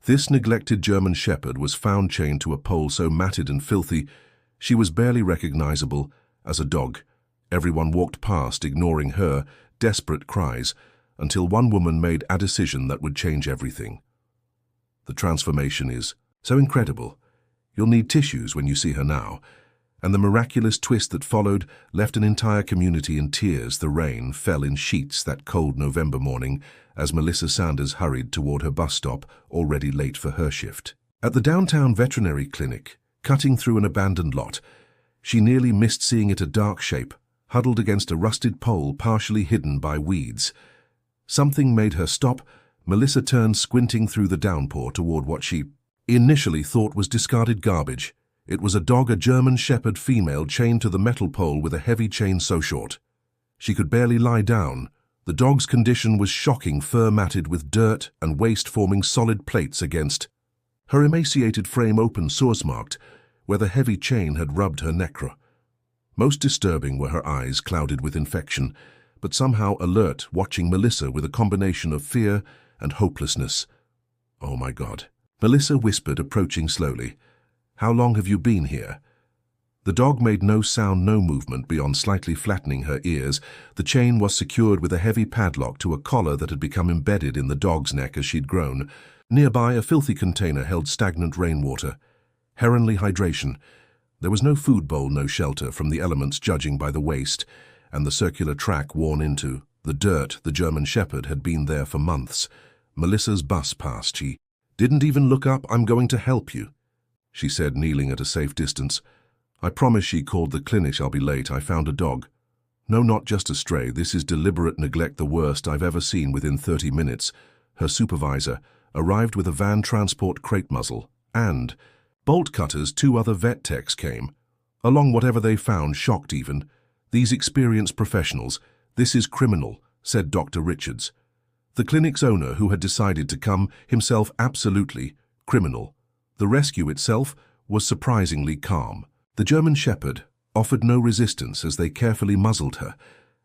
This neglected German shepherd was found chained to a pole so matted and filthy, she was barely recognizable as a dog. Everyone walked past, ignoring her desperate cries, until one woman made a decision that would change everything. The transformation is so incredible. You'll need tissues when you see her now. And the miraculous twist that followed left an entire community in tears. The rain fell in sheets that cold November morning as Melissa Sanders hurried toward her bus stop, already late for her shift. At the downtown veterinary clinic, cutting through an abandoned lot, she nearly missed seeing it, a dark shape, huddled against a rusted pole partially hidden by weeds. Something made her stop. Melissa turned, squinting through the downpour toward what she initially thought was discarded garbage. It was a dog, a German shepherd female, chained to the metal pole with a heavy chain so short she could barely lie down. The dog's condition was shocking, fur matted with dirt and waste forming solid plates against her emaciated frame, open sores-marked, where the heavy chain had rubbed her neck. Most disturbing were her eyes, clouded with infection, but somehow alert, watching Melissa with a combination of fear and hopelessness. "Oh my God," Melissa whispered, approaching slowly. "How long have you been here?" The dog made no sound, no movement beyond slightly flattening her ears. The chain was secured with a heavy padlock to a collar that had become embedded in the dog's neck as she'd grown. Nearby, a filthy container held stagnant rainwater. Heronly hydration. There was no food bowl, no shelter from the elements, judging by the waste and the circular track worn into the dirt. The German shepherd had been there for months. Melissa's bus passed. She didn't even look up. "I'm going to help you," she said, kneeling at a safe distance. "I promise." She called the clinic. "I'll be late. I found a dog." "No, not just a stray. This is deliberate neglect, the worst I've ever seen." Within 30 minutes, her supervisor arrived with a van transport, crate muzzle, and bolt cutters. 2 other vet techs came along. Whatever they found shocked even these experienced professionals. "This is criminal," said Dr. Richards, the clinic's owner, who had decided to come himself. "Absolutely criminal." The rescue itself was surprisingly calm. The German shepherd offered no resistance as they carefully muzzled her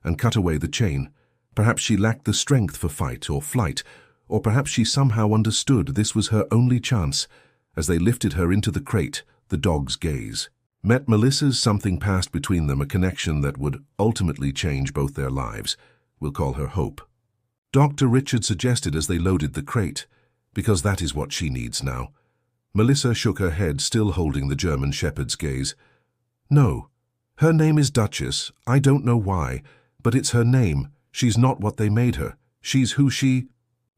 and cut away the chain. Perhaps she lacked the strength for fight or flight, or perhaps she somehow understood this was her only chance. As they lifted her into the crate, the dog's gaze met Melissa's. Something passed between them, a connection that would ultimately change both their lives. "We'll call her Hope," Dr. Richard suggested as they loaded the crate, "because that is what she needs now." Melissa shook her head, still holding the German shepherd's gaze. "No, her name is Duchess. I don't know why, but it's her name. She's not what they made her. She's who she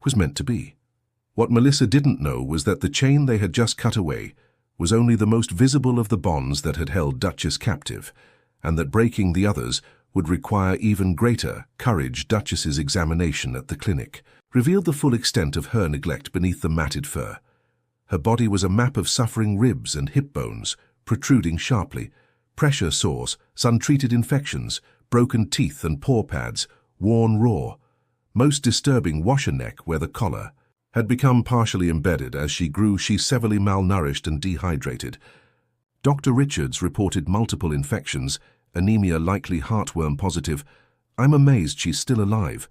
was meant to be." What Melissa didn't know was that the chain they had just cut away was only the most visible of the bonds that had held Duchess captive, and that breaking the others would require even greater courage. Duchess's examination at the clinic revealed the full extent of her neglect beneath the matted fur. Her body was a map of suffering, ribs and hip bones protruding sharply, pressure sores, sun-treated infections, broken teeth and paw pads, worn raw. Most disturbing, washer neck, where the collar had become partially embedded as she grew. She severely malnourished and dehydrated. Dr. Richards reported multiple infections, anemia, likely heartworm positive. "I'm amazed she's still alive."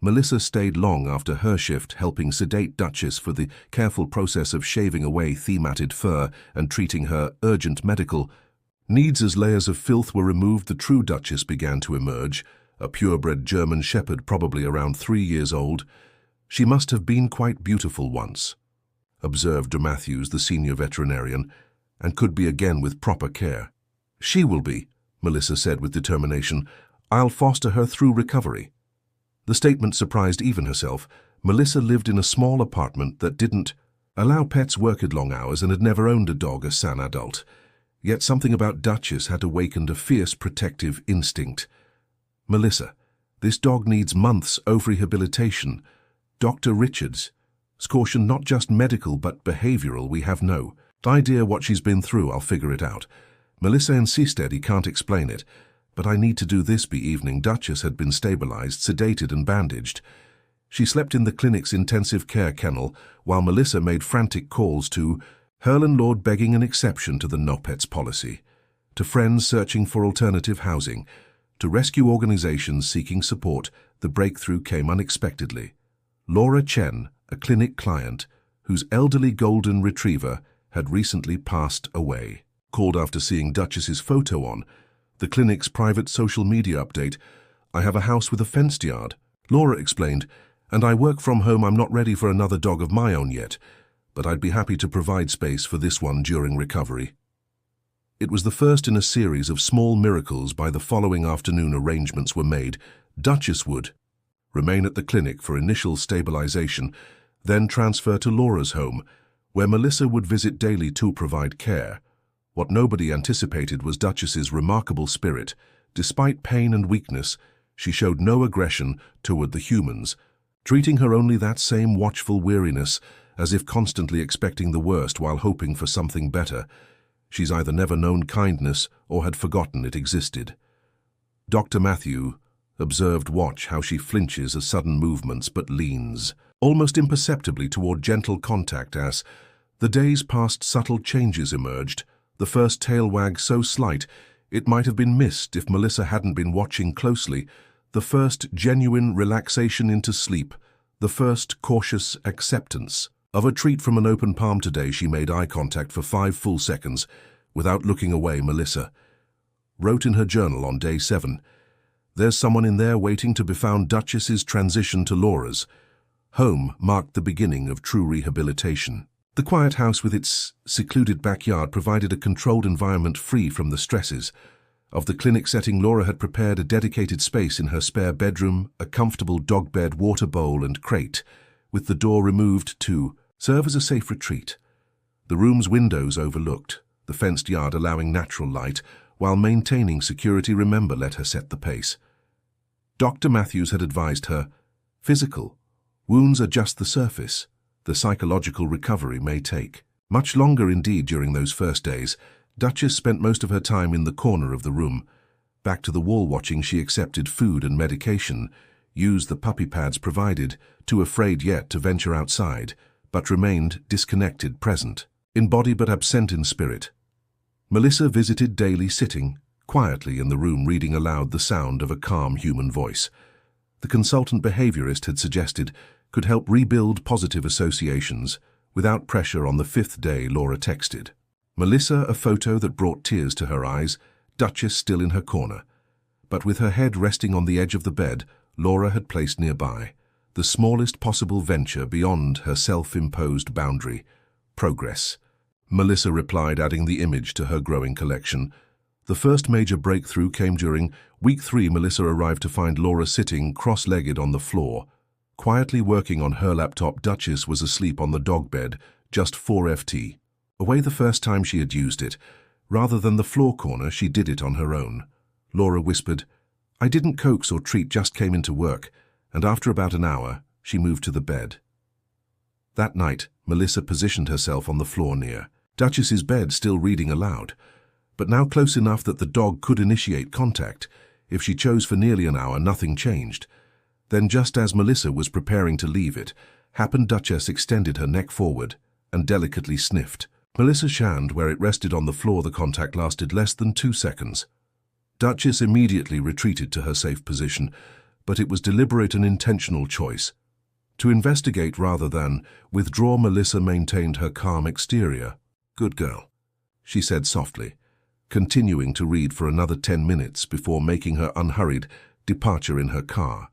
Melissa stayed long after her shift, helping sedate Duchess for the careful process of shaving away matted fur and treating her urgent medical needs. As layers of filth were removed, the true Duchess began to emerge, a purebred German shepherd, probably around 3 years old. "She must have been quite beautiful once," observed Matthews, the senior veterinarian, "and could be again with proper care." "She will be," Melissa said with determination. "I'll foster her through recovery." The statement surprised even herself. Melissa lived in a small apartment that didn't allow pets, worked long hours, and had never owned a dog, a san adult. Yet something about Duchess had awakened a fierce protective instinct. "Melissa, this dog needs months of rehabilitation." Dr. Richards cautioned, "Not just medical but behavioral. We have no idea what she's been through. I'll figure it out." Melissa insisted, "He can't explain it, but I need to do this by evening." Duchess had been stabilized, sedated and bandaged. She slept in the clinic's intensive care kennel while Melissa made frantic calls to her landlord, begging an exception to the no pets policy, to friends searching for alternative housing, to rescue organizations seeking support. The breakthrough came unexpectedly. Laura Chen, a clinic client whose elderly golden retriever had recently passed away. Called after seeing Duchess's photo on the clinic's private social media update. "I have a house with a fenced yard," Laura explained, "and I work from home. I'm not ready for another dog of my own yet, but I'd be happy to provide space for this one during recovery." It was the first in a series of small miracles. By the following afternoon, arrangements were made. Duchess would remain at the clinic for initial stabilization, then transfer to Laura's home, where Melissa would visit daily to provide care. What nobody anticipated was Duchess's remarkable spirit. Despite pain and weakness, she showed no aggression toward the humans, treating her only that same watchful weariness, as if constantly expecting the worst while hoping for something better. She's either never known kindness or had forgotten it existed. Dr. Matthew observed, "Watch how she flinches at sudden movements but leans almost imperceptibly toward gentle contact as the days passed. Subtle changes emerged. The first tail wag so slight it might have been missed if Melissa hadn't been watching closely. The first genuine relaxation into sleep. The first cautious acceptance of a treat from an open palm. Today she made eye contact for 5 full seconds without looking away." Melissa wrote in her journal on day 7, "There's someone in there waiting to be found." Duchess's transition to Laura's home marked the beginning of true rehabilitation. The quiet house with its secluded backyard provided a controlled environment free from the stresses of the clinic setting. Laura had prepared a dedicated space in her spare bedroom, a comfortable dog bed, water bowl and crate, with the door removed to serve as a safe retreat. The room's windows overlooked the fenced yard, allowing natural light while maintaining security. Remember, let her set the pace. Dr. Matthews had advised her, "Physical wounds are just the surface. The psychological recovery may take much longer." Indeed, during those first days, Duchess spent most of her time in the corner of the room. Back to the wall watching, she accepted food and medication, used the puppy pads provided, too afraid yet to venture outside, but remained disconnected, present in body but absent in spirit. Melissa visited daily, sitting quietly in the room, reading aloud, the sound of a calm human voice. The consultant behaviorist had suggested could help rebuild positive associations without pressure. On the 5th day, Laura texted Melissa a photo that brought tears to her eyes, Duchess still in her corner. But with her head resting on the edge of the bed, Laura had placed nearby the smallest possible venture beyond her self-imposed boundary: progress. Melissa replied, adding the image to her growing collection. The first major breakthrough came during week 3. Melissa arrived to find Laura sitting cross-legged on the floor, quietly working on her laptop. Duchess was asleep on the dog bed, just 4 ft away. The first time she had used it, rather than the floor corner, she did it on her own. Laura whispered, "I didn't coax or treat, just came into work," and after about an hour, she moved to the bed. That night, Melissa positioned herself on the floor near Duchess's bed, still reading aloud, but now close enough that the dog could initiate contact. If she chose for nearly an hour, nothing changed. Then, just as Melissa was preparing to leave, it happened. Duchess extended her neck forward and delicately sniffed Melissa's hand where it rested on the floor. The contact lasted less than 2 seconds. Duchess immediately retreated to her safe position, but it was deliberate and intentional choice. To investigate rather than withdraw, Melissa maintained her calm exterior. "Good girl," she said softly, continuing to read for another 10 minutes before making her unhurried departure in her car.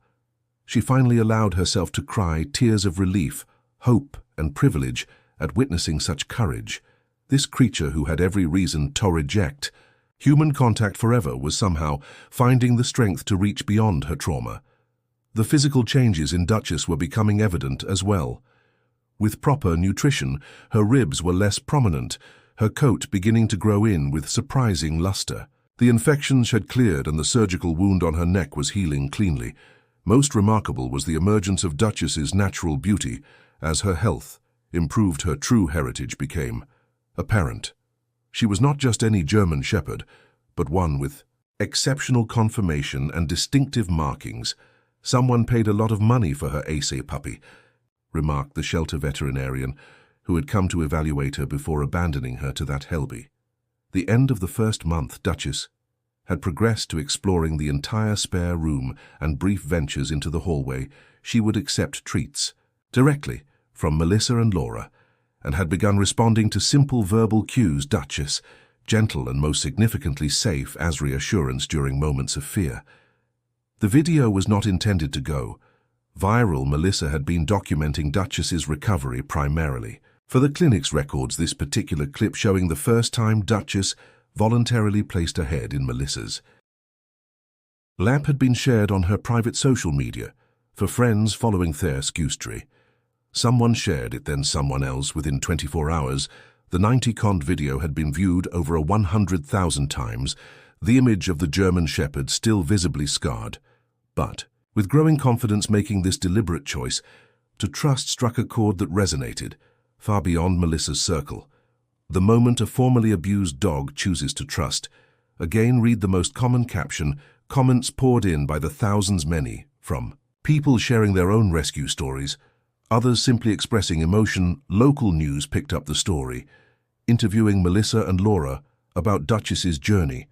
She finally allowed herself to cry tears of relief, hope, and privilege at witnessing such courage. This creature, who had every reason to reject human contact forever, was somehow finding the strength to reach beyond her trauma. The physical changes in Duchess were becoming evident as well. With proper nutrition, her ribs were less prominent, her coat beginning to grow in with surprising luster. The infections had cleared and the surgical wound on her neck was healing cleanly. Most remarkable was the emergence of Duchess's natural beauty. As her health improved, her true heritage became apparent. She was not just any German shepherd, but one with exceptional conformation and distinctive markings. "Someone paid a lot of money for her AC puppy," remarked the shelter veterinarian, who had come to evaluate her before abandoning her to that Helby. The end of the first month, Duchess had progressed to exploring the entire spare room and brief ventures into the hallway. She would accept treats directly from Melissa and Laura, and had begun responding to simple verbal cues. Duchess, gentle and most significantly safe as reassurance during moments of fear. The video was not intended to go viral. Melissa had been documenting Duchess's recovery primarily. For the clinic's records, this particular clip showing the first time Duchess voluntarily placed her head in Melissa's lap had been shared on her private social media for friends following their scustery. Someone shared it, then someone else. Within 24 hours, the 90-second video had been viewed over 100,000 times, the image of the German Shepherd still visibly scarred. But, with growing confidence making this deliberate choice, to trust struck a chord that resonated far beyond Melissa's circle. The moment a formerly abused dog chooses to trust. Again, read the most common caption, comments poured in by the thousands, many from people sharing their own rescue stories, others simply expressing emotion. Local news picked up the story, interviewing Melissa and Laura about Duchess's journey.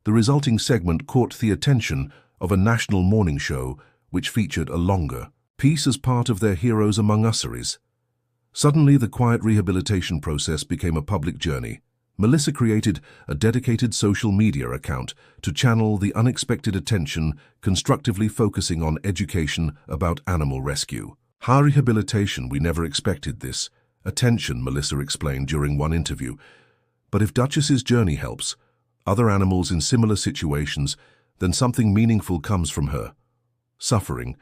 The resulting segment caught the attention of a national morning show which featured a longer piece as part of their Heroes Among Us series. Suddenly, the quiet rehabilitation process became a public journey. Melissa created a dedicated social media account to channel the unexpected attention, constructively focusing on education about animal rescue. Her rehabilitation, we never expected this attention, Melissa explained during one interview. But if Duchess's journey helps other animals in similar situations, then something meaningful comes from her suffering.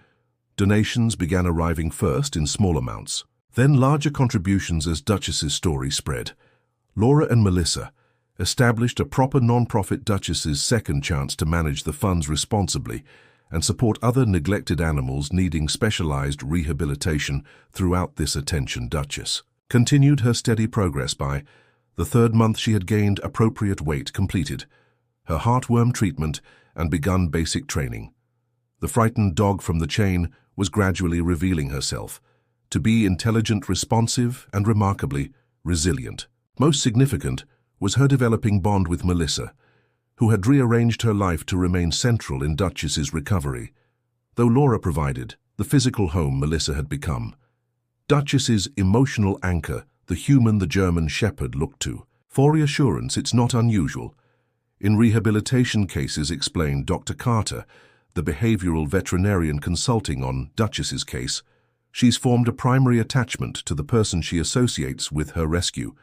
Donations began arriving first in small amounts, then larger contributions as Duchess's story spread. Laura and Melissa established a proper non-profit, Duchess's Second Chance, to manage the funds responsibly and support other neglected animals needing specialized rehabilitation. Throughout this attention, Duchess continued her steady progress. By the third month, she had gained appropriate weight, completed her heartworm treatment, and begun basic training. The frightened dog from the chain was gradually revealing herself to be intelligent, responsive, and remarkably resilient. Most significant was her developing bond with Melissa, who had rearranged her life to remain central in Duchess's recovery. Though Laura provided the physical home, Melissa had become Duchess's emotional anchor, the human the German Shepherd looked to for reassurance. It's not unusual in rehabilitation cases, explained Dr. Carter, the behavioral veterinarian consulting on Duchess's case. She's formed a primary attachment to the person she associates with her rescue.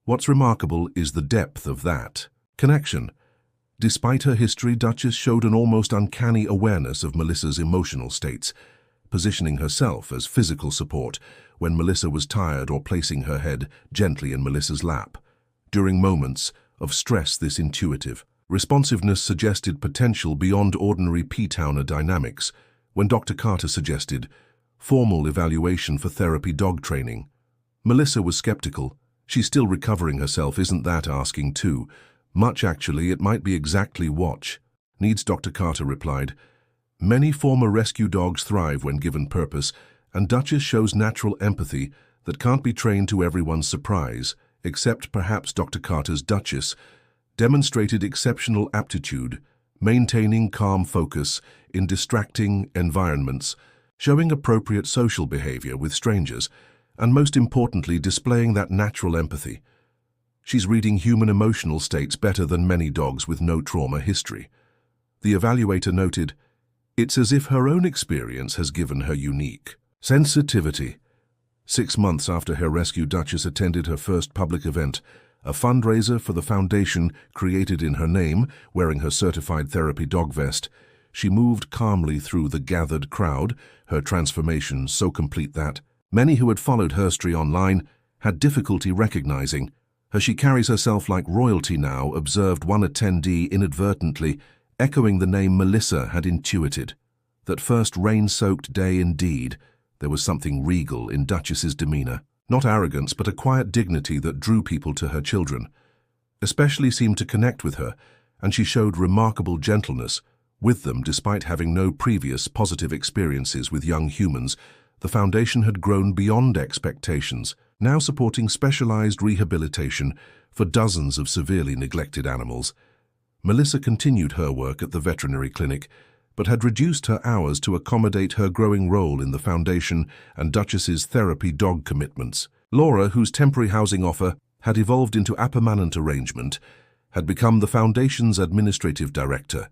What's remarkable is the depth of that connection. Despite her history, Duchess showed an almost uncanny awareness of Melissa's emotional states, positioning herself as physical support when Melissa was tired or placing her head gently in Melissa's lap. During moments of stress, this intuitive responsiveness suggested potential beyond ordinary P-Towner dynamics. When Dr. Carter suggested formal evaluation for therapy dog training, Melissa was skeptical. She's still recovering herself. Isn't that asking too much? Actually, it might be exactly what needs, Dr. Carter replied. Many former rescue dogs thrive when given purpose, and Duchess shows natural empathy that can't be trained, to everyone's surprise, except perhaps Dr. Carter's. Duchess demonstrated exceptional aptitude, maintaining calm focus in distracting environments, showing appropriate social behavior with strangers, and most importantly, displaying that natural empathy. She's reading human emotional states better than many dogs with no trauma history. The evaluator noted, it's as if her own experience has given her unique sensitivity. 6 months after her rescue, Duchess attended her first public event, a fundraiser for the foundation created in her name. Wearing her certified therapy dog vest, she moved calmly through the gathered crowd, her transformation so complete that many who had followed her story online had difficulty recognizing her. She carries herself like royalty now, observed one attendee inadvertently, echoing the name Melissa had intuited. That first rain-soaked day indeed, there was something regal in Duchess's demeanor. Not arrogance, but a quiet dignity that drew people to her. Children especially seemed to connect with her, and she showed remarkable gentleness with them despite having no previous positive experiences with young humans. The foundation had grown beyond expectations, now supporting specialized rehabilitation for dozens of severely neglected animals. Melissa continued her work at the veterinary clinic, but had reduced her hours to accommodate her growing role in the foundation and Duchess's therapy dog commitments. Laura, whose temporary housing offer had evolved into a permanent arrangement, had become the Foundation's administrative director.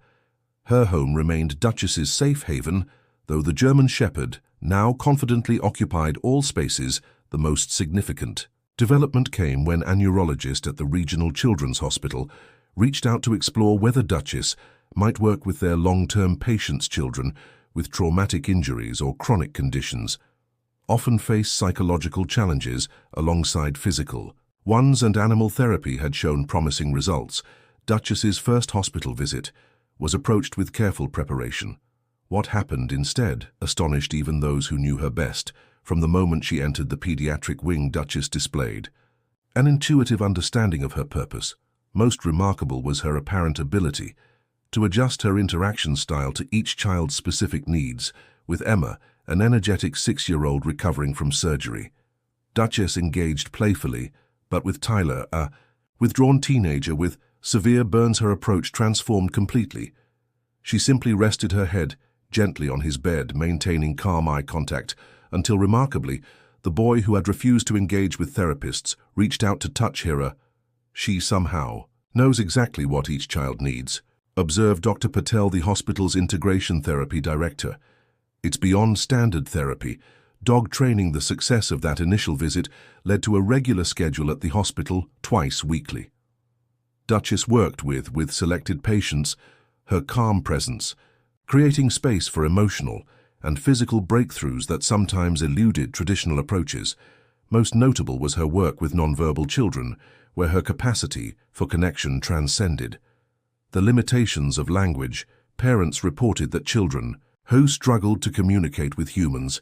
Her home remained Duchess's safe haven, though the German Shepherd now confidently occupied all spaces, the most significant. Development came when a neurologist at the Regional Children's Hospital reached out to explore whether Duchess might work with their long-term patients' children with traumatic injuries or chronic conditions, often face psychological challenges alongside physical ones, and animal therapy had shown promising results. Duchess's first hospital visit was approached with careful preparation. What happened instead astonished even those who knew her best. From the moment she entered the pediatric wing, Duchess displayed an intuitive understanding of her purpose. Most remarkable was her apparent ability to adjust her interaction style to each child's specific needs. With Emma, an energetic 6-year-old recovering from surgery, Duchess engaged playfully, but with Tyler, a withdrawn teenager with severe burns, her approach transformed completely. She simply rested her head gently on his bed, maintaining calm eye contact, until, remarkably, the boy who had refused to engage with therapists reached out to touch her. She somehow knows exactly what each child needs, observed Dr. Patel, the hospital's integration therapy director. It's beyond standard therapy. Dog training. The success of that initial visit led to a regular schedule at the hospital twice weekly. Duchess worked with selected patients, her calm presence, creating space for emotional and physical breakthroughs that sometimes eluded traditional approaches. Most notable was her work with nonverbal children, where her capacity for connection transcended the limitations of language. Parents reported that children who struggled to communicate with humans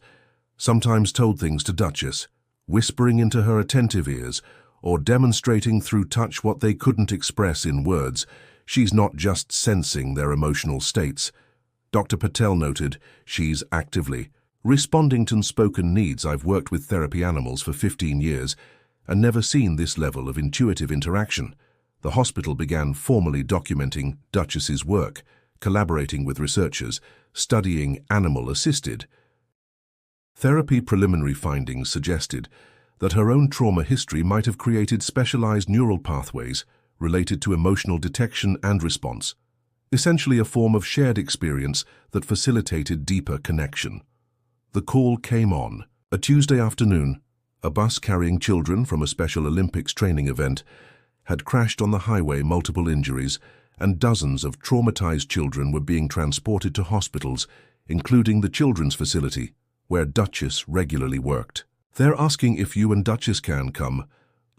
sometimes told things to Duchess, whispering into her attentive ears or demonstrating through touch what they couldn't express in words. She's not just sensing their emotional states, Dr. Patel noted, she's actively responding to unspoken needs. I've worked with therapy animals for 15 years and never seen this level of intuitive interaction. The hospital began formally documenting Duchess's work, collaborating with researchers, studying animal-assisted therapy. Preliminary findings suggested that her own trauma history might have created specialized neural pathways related to emotional detection and response, essentially a form of shared experience that facilitated deeper connection. The call came on a Tuesday afternoon. A bus carrying children from a Special Olympics training event had crashed on the highway. Multiple injuries and dozens of traumatized children were being transported to hospitals, including the children's facility, where Duchess regularly worked. They're asking if you and Duchess can come,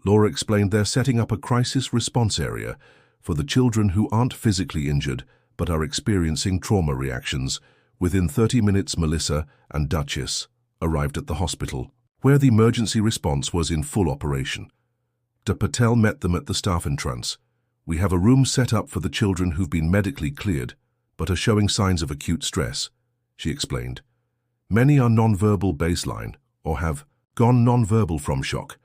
Laura explained. They're setting up a crisis response area for the children who aren't physically injured but are experiencing trauma reactions. Within 30 minutes, Melissa and Duchess arrived at the hospital, where the emergency response was in full operation. Dr. Patel met them at the staff entrance. We have a room set up for the children who've been medically cleared but are showing signs of acute stress, she explained. Many are nonverbal baseline or have gone nonverbal from shock.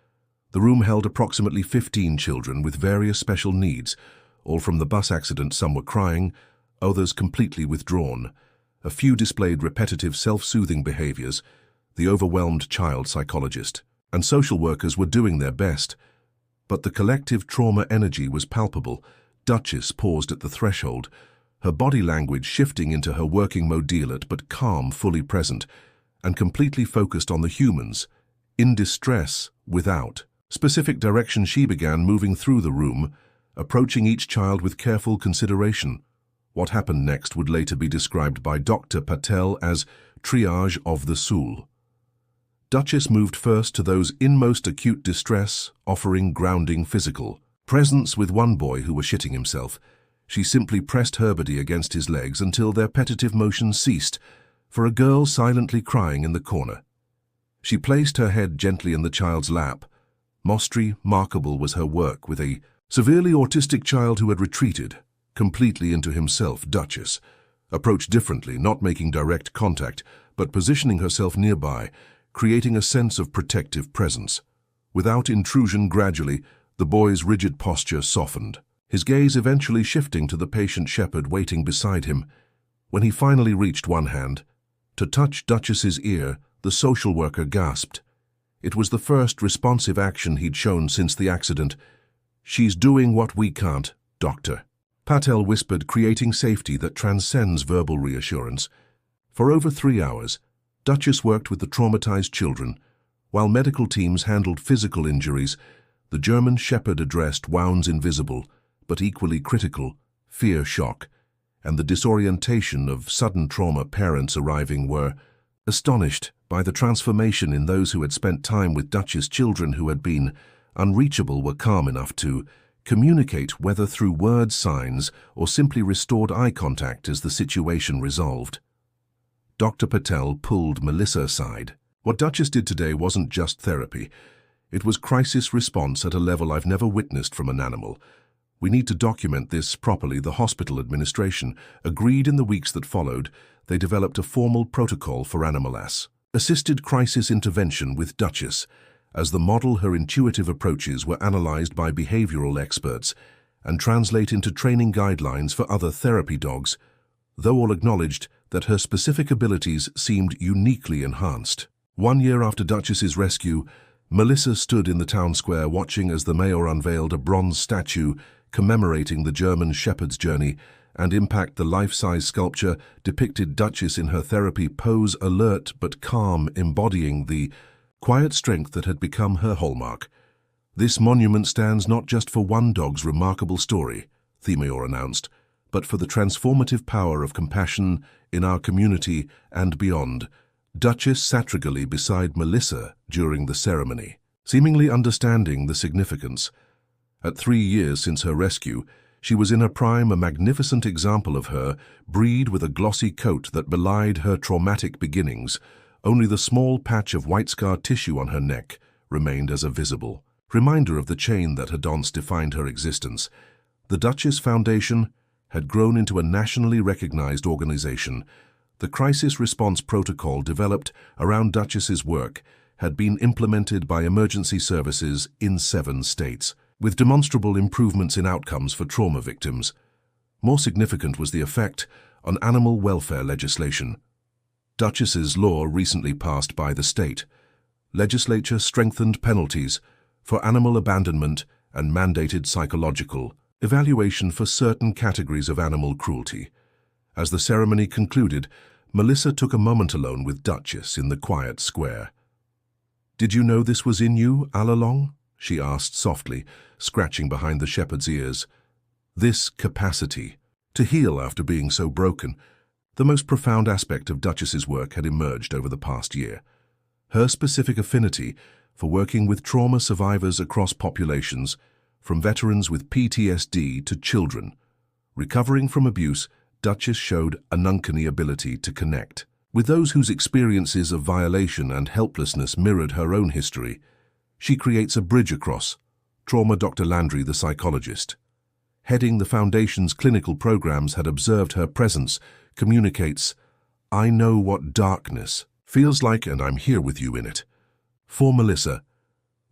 The room held approximately 15 children with various special needs, all from the bus accident. Some were crying, others completely withdrawn. A few displayed repetitive self-soothing behaviors. The overwhelmed child psychologist and social workers were doing their best, but the collective trauma energy was palpable. Duchess paused at the threshold, her body language shifting into her working mode, alert but calm, fully present, and completely focused on the humans, in distress, without specific direction. She began moving through the room, approaching each child with careful consideration. What happened next would later be described by Dr. Patel as triage of the soul. Duchess moved first to those in most acute distress, offering grounding physical presence. With one boy who was shitting himself, she simply pressed her body against his legs until their repetitive motions ceased. For a girl silently crying in the corner, she placed her head gently in the child's lap. Most remarkable was her work with a severely autistic child who had retreated completely into himself. Duchess approached differently, not making direct contact, but positioning herself nearby, creating a sense of protective presence. Without intrusion, gradually, the boy's rigid posture softened, his gaze eventually shifting to the patient shepherd waiting beside him. When he finally reached one hand to touch Duchess's ear, the social worker gasped. It was the first responsive action he'd shown since the accident. "She's doing what we can't, Doctor," Patel whispered, creating safety that transcends verbal reassurance. For over 3 hours, Duchess worked with the traumatized children. While medical teams handled physical injuries, the German Shepherd addressed wounds invisible, but equally critical, fear shock, and the disorientation of sudden trauma. Parents arriving were astonished by the transformation in those who had spent time with Duchess. Children who had been unreachable were calm enough to communicate, whether through word signs or simply restored eye contact as the situation resolved. Dr. Patel pulled Melissa aside. "What Duchess did today wasn't just therapy. It was crisis response at a level I've never witnessed from an animal. We need to document this properly." The hospital administration agreed. In the weeks that followed, they developed a formal protocol for assisted crisis intervention with Duchess. As the model, her intuitive approaches were analyzed by behavioral experts and translate into training guidelines for other therapy dogs, though all acknowledged that her specific abilities seemed uniquely enhanced. 1 year after Duchess's rescue, Melissa stood in the town square watching as the mayor unveiled a bronze statue commemorating the German Shepherd's journey and impact. The life-size sculpture depicted Duchess in her therapy pose, alert but calm, embodying the quiet strength that had become her hallmark. "This monument stands not just for one dog's remarkable story," the mayor announced, "but for the transformative power of compassion in our community and beyond." Duchess sat regally beside Melissa during the ceremony, seemingly understanding the significance. At 3 years since her rescue, she was in her prime, a magnificent example of her breed with a glossy coat that belied her traumatic beginnings. Only the small patch of white scar tissue on her neck remained as a visible reminder of the chain that had once defined her existence. The Duchess Foundation had grown into a nationally recognized organization. The crisis response protocol developed around Duchess's work had been implemented by emergency services in 7 states, with demonstrable improvements in outcomes for trauma victims. More significant was the effect on animal welfare legislation. Duchess's law recently passed by the state legislature strengthened penalties for animal abandonment and mandated psychological evaluation for certain categories of animal cruelty. As the ceremony concluded, Melissa took a moment alone with Duchess in the quiet square. "Did you know this was in you all along?" she asked softly, scratching behind the shepherd's ears. "This capacity to heal after being so broken." The most profound aspect of Duchess's work had emerged over the past year. Her specific affinity for working with trauma survivors across populations, from veterans with PTSD to children recovering from abuse. Duchess showed an uncanny ability to connect with those whose experiences of violation and helplessness mirrored her own history. She creates a bridge across trauma. Dr. Landry, the psychologist, heading the Foundation's clinical programs, had observed her presence, communicates, "I know what darkness feels like and I'm here with you in it." For Melissa,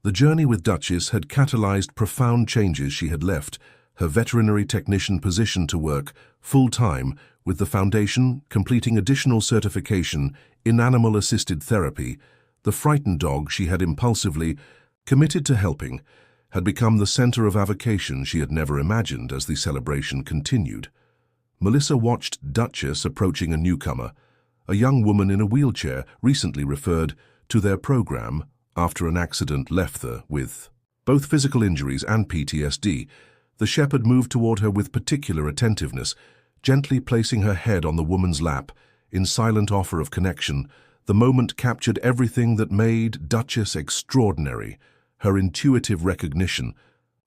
the journey with Duchess had catalyzed profound changes. She had left her veterinary technician position to work full-time with the Foundation, completing additional certification in animal-assisted therapy. The frightened dog she had impulsively committed to helping had become the center of avocation she had never imagined. As the celebration continued, Melissa watched Duchess approaching a newcomer, a young woman in a wheelchair recently referred to their program after an accident left her with both physical injuries and PTSD. The shepherd moved toward her with particular attentiveness, gently placing her head on the woman's lap in silent offer of connection. The moment captured everything that made Duchess extraordinary: her intuitive recognition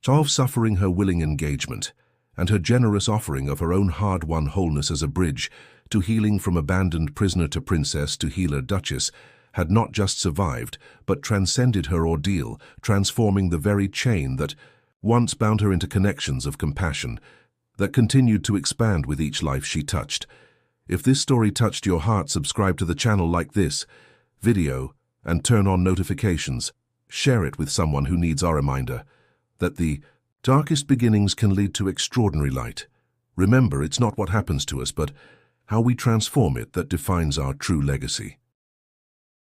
of suffering, her willing engagement, and her generous offering of her own hard-won wholeness as a bridge to healing. From abandoned prisoner to princess to healer, Duchess had not just survived, but transcended her ordeal, transforming the very chain that once bound her into connections of compassion that continued to expand with each life she touched. If this story touched your heart, subscribe to the channel, like this video, and turn on notifications. Share it with someone who needs our reminder that the darkest beginnings can lead to extraordinary light. Remember, it's not what happens to us, but how we transform it that defines our true legacy.